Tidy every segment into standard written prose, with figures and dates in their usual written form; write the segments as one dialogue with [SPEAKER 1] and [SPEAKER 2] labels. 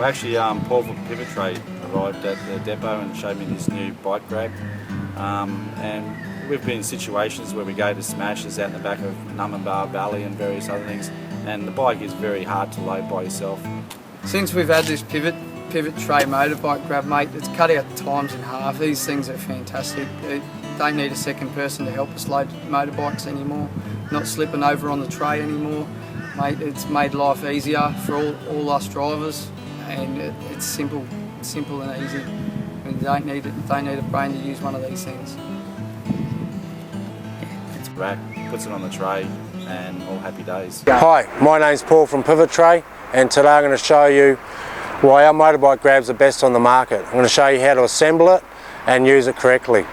[SPEAKER 1] Well, actually, Paul from Pivot Tray arrived at the depot and showed me this new bike grab. And we've been in situations where we go to smashes out in the back of Numbinbar Valley and various other things, and the bike is very hard to load by yourself.
[SPEAKER 2] Since we've had this Pivot Tray motorbike grab, mate, it's cut out times in half. These things are fantastic. They don't need a second person to help us load motorbikes anymore. Not slipping over on the tray anymore. Mate, it's made life easier for all us drivers, and it's simple and easy. And you don't need a brain to use one of these things.
[SPEAKER 1] It's rack, puts it on the tray, and all happy days.
[SPEAKER 3] Hi, my name's Paul from Pivot Tray, and today I'm going to show you why our motorbike grabs are best on the market. I'm going to show you how to assemble it and use it correctly.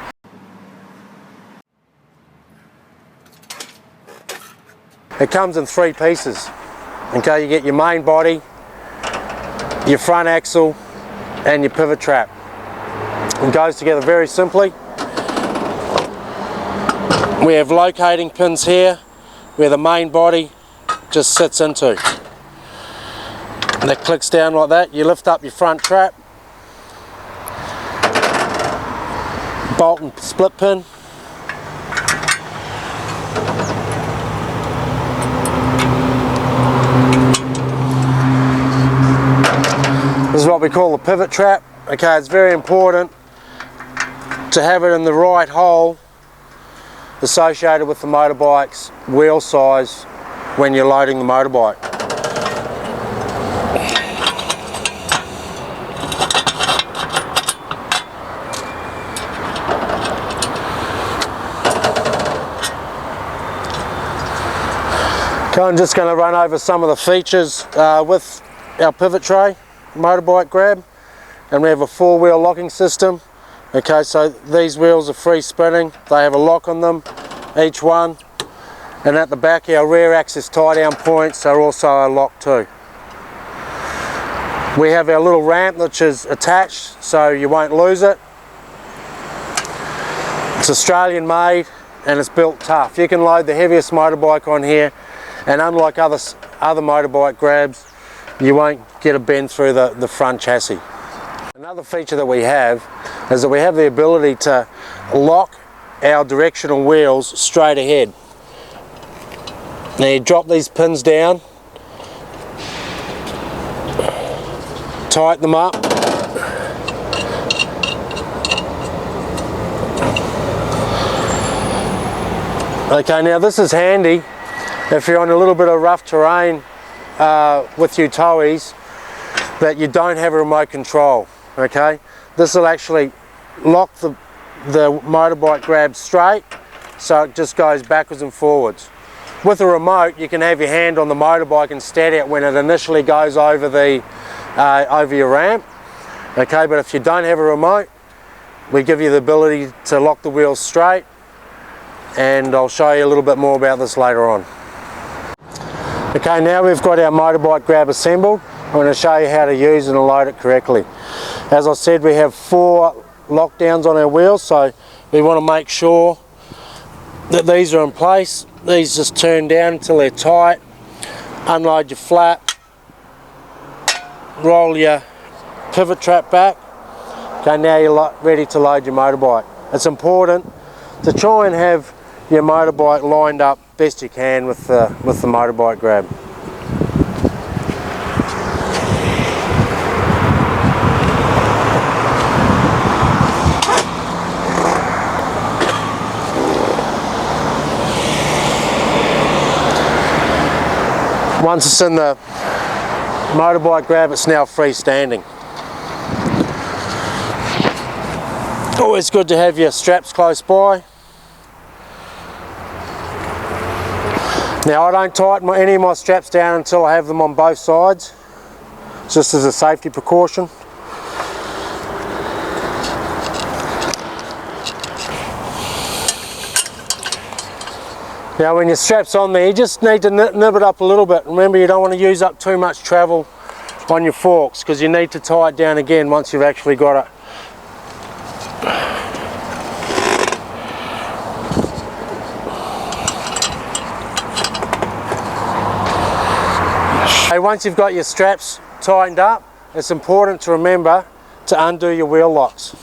[SPEAKER 3] It comes in 3 pieces. Okay, you get your main body, your front axle, and your pivot trap. It goes together very simply. We have locating pins here where the main body just sits into. And that clicks down like that. You lift up your front trap, bolt and split pin. This is what we call the pivot trap. Okay, it's very important to have it in the right hole associated with the motorbike's wheel size when you're loading the motorbike. Okay, I'm just going to run over some of the features with our pivot tray motorbike grab, and we have a 4-wheel locking system. Okay, so these wheels are free spinning, they have a lock on them, each one, and at the back our rear axis tie down points are also a lock too. We have our little ramp which is attached so you won't lose it. It's Australian made and it's built tough. You can load the heaviest motorbike on here, and unlike other motorbike grabs, you won't get a bend through the front chassis. Another feature that we have is that we have the ability to lock our directional wheels straight ahead. Now you drop these pins down, tighten them up, okay, now this is handy if you're on a little bit of rough terrain with your towies that you don't have a remote control. Okay, this will actually lock the motorbike grab straight so it just goes backwards and forwards. With a remote you can have your hand on the motorbike and steady it when it initially goes over over your ramp. Okay, but if you don't have a remote, we give you the ability to lock the wheels straight, and I'll show you a little bit more about this later on. Okay, now we've got our motorbike grab assembled. I'm going to show you how to use and load it correctly. As I said, we have 4 lockdowns on our wheels, so we want to make sure that these are in place. These just turn down until they're tight. Unload your flap, roll your pivot trap back. Okay, now you're ready to load your motorbike. It's important to try and have your motorbike lined up best you can with the motorbike grab. Once it's in the motorbike grab, it's now freestanding. Always good to have your straps close by. Now I don't tighten any of my straps down until I have them on both sides, just as a safety precaution. Now when your strap's on there, you just need to nib it up a little bit. Remember, you don't want to use up too much travel on your forks, because you need to tie it down again once you've actually got it. Okay, once you've got your straps tightened up, it's important to remember to undo your wheel locks.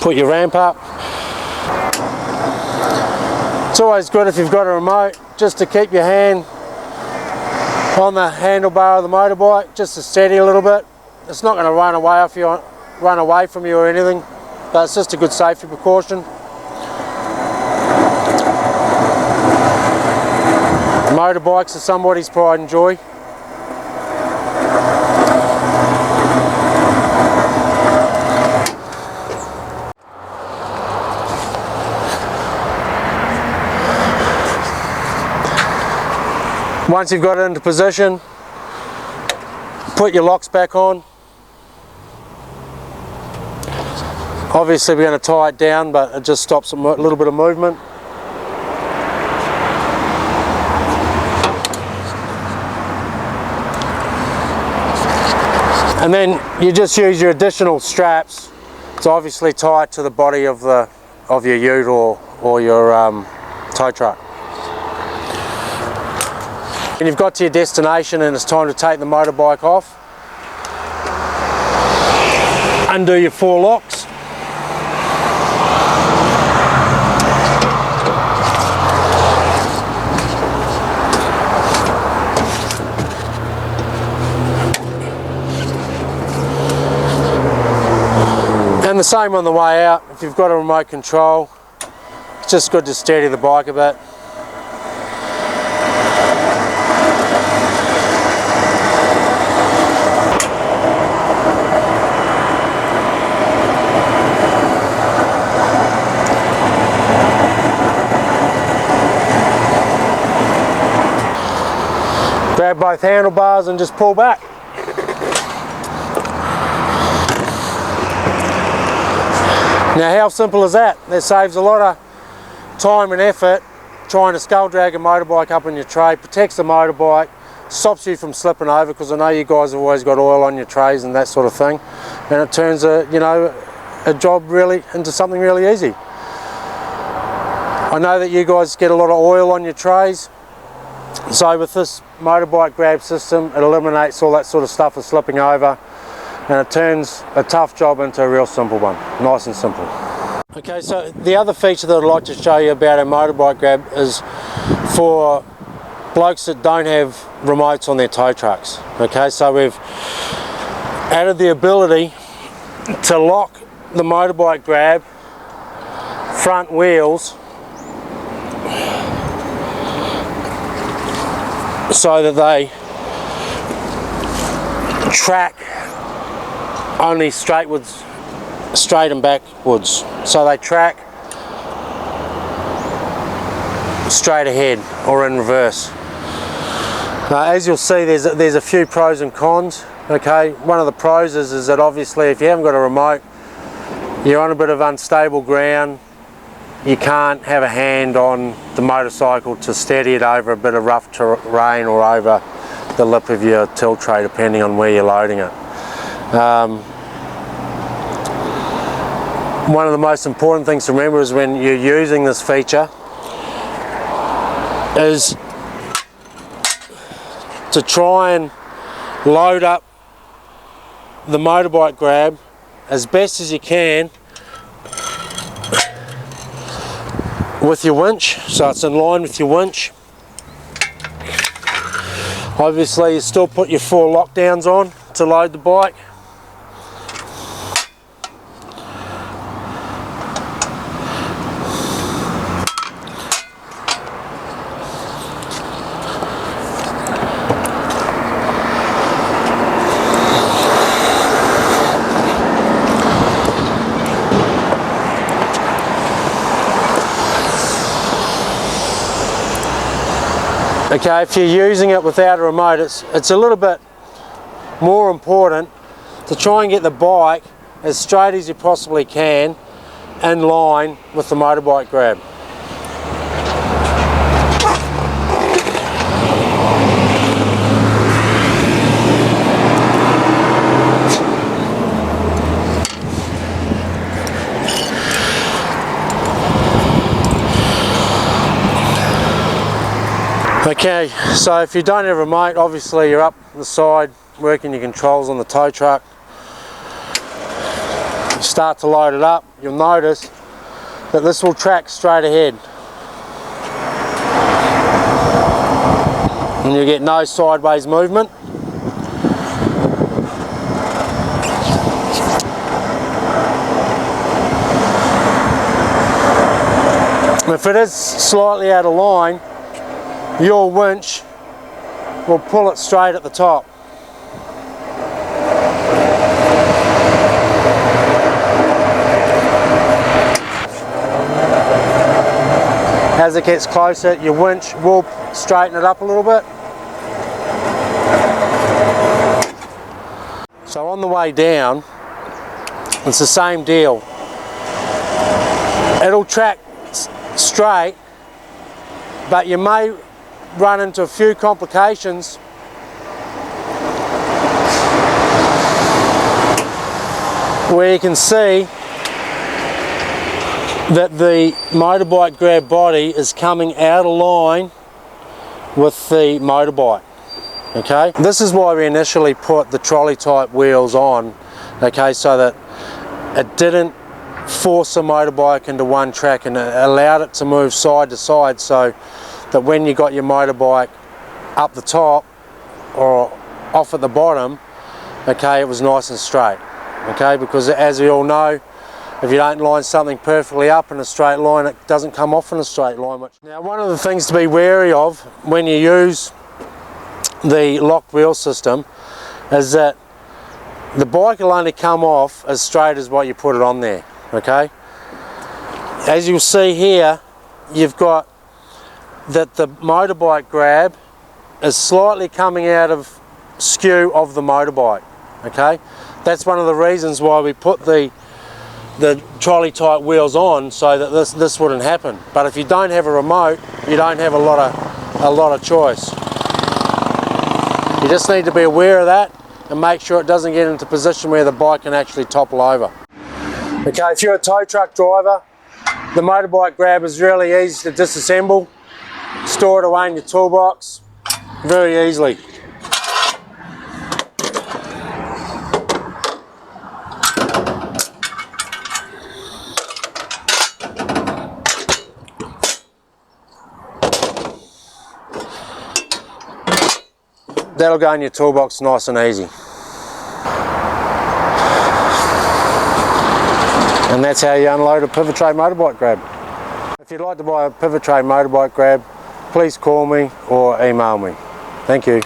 [SPEAKER 3] Put your ramp up. It's always good if you've got a remote just to keep your hand on the handlebar of the motorbike, just to steady a little bit. It's not going to run away from you or anything, but it's just a good safety precaution. Motorbikes are somebody's pride and joy. Once you've got it into position, put your locks back on. Obviously we're going to tie it down, but it just stops a little bit of movement. And then you just use your additional straps to obviously tie it to the body of your ute or your tow truck. When you've got to your destination and it's time to take the motorbike off, undo your 4 locks. And the same on the way out. If you've got a remote control, it's just good to steady the bike a bit. Grab both handlebars and just pull back. Now how simple is that? That saves a lot of time and effort trying to scull drag a motorbike up in your tray, protects the motorbike, stops you from slipping over, because I know you guys have always got oil on your trays and that sort of thing, and it turns a job really into something really easy. I know that you guys get a lot of oil on your trays, so with this motorbike grab system it eliminates all that sort of stuff of slipping over, and it turns a tough job into a real simple one, nice and simple. Okay, so the other feature that I'd like to show you about our motorbike grab is for blokes that don't have remotes on their tow trucks. Okay, so we've added the ability to lock the motorbike grab front wheels so that they track only straight and backwards. So they track straight ahead or in reverse. Now, as you'll see, there's a few pros and cons. Okay, one of the pros is that obviously if you haven't got a remote, you're on a bit of unstable ground. You can't have a hand on the motorcycle to steady it over a bit of rough terrain or over the lip of your tilt tray, depending on where you're loading it. One of the most important things to remember is when you're using this feature is to try and load up the motorbike grab as best as you can with your winch, so it's in line with your winch. Obviously you still put your 4 lockdowns on to load the bike. Okay, if you're using it without a remote, it's a little bit more important to try and get the bike as straight as you possibly can in line with the motorbike grab. Okay, so if you don't have a remote, obviously you're up the side working your controls on the tow truck. You start to load it up, you'll notice that this will track straight ahead. And you get no sideways movement. If it is slightly out of line, your winch will pull it straight at the top. As it gets closer, your winch will straighten it up a little bit. So on the way down, it's the same deal. It'll track straight, but you may run into a few complications where you can see that the motorbike grab body is coming out of line with the motorbike. Okay, this is why we initially put the trolley type wheels on, okay, so that it didn't force a motorbike into one track and it allowed it to move side to side, so that when you got your motorbike up the top or off at the bottom, okay, it was nice and straight. Okay, because as we all know, if you don't line something perfectly up in a straight line, it doesn't come off in a straight line much. Now, one of the things to be wary of when you use the locked wheel system is that the bike will only come off as straight as what you put it on there. Okay, as you'll see here, you've got that the motorbike grab is slightly coming out of skew of the motorbike. Okay, that's one of the reasons why we put the trolley type wheels on, so that this wouldn't happen. But if you don't have a remote, you don't have a lot of choice. You just need to be aware of that and make sure it doesn't get into a position where the bike can actually topple over. Okay, if you're a tow truck driver, the motorbike grab is really easy to disassemble, store it away in your toolbox very easily. That'll go in your toolbox nice and easy. And that's how you unload a pivot tray motorbike grab. If you'd like to buy a pivot tray motorbike grab, please call me or email me. Thank you.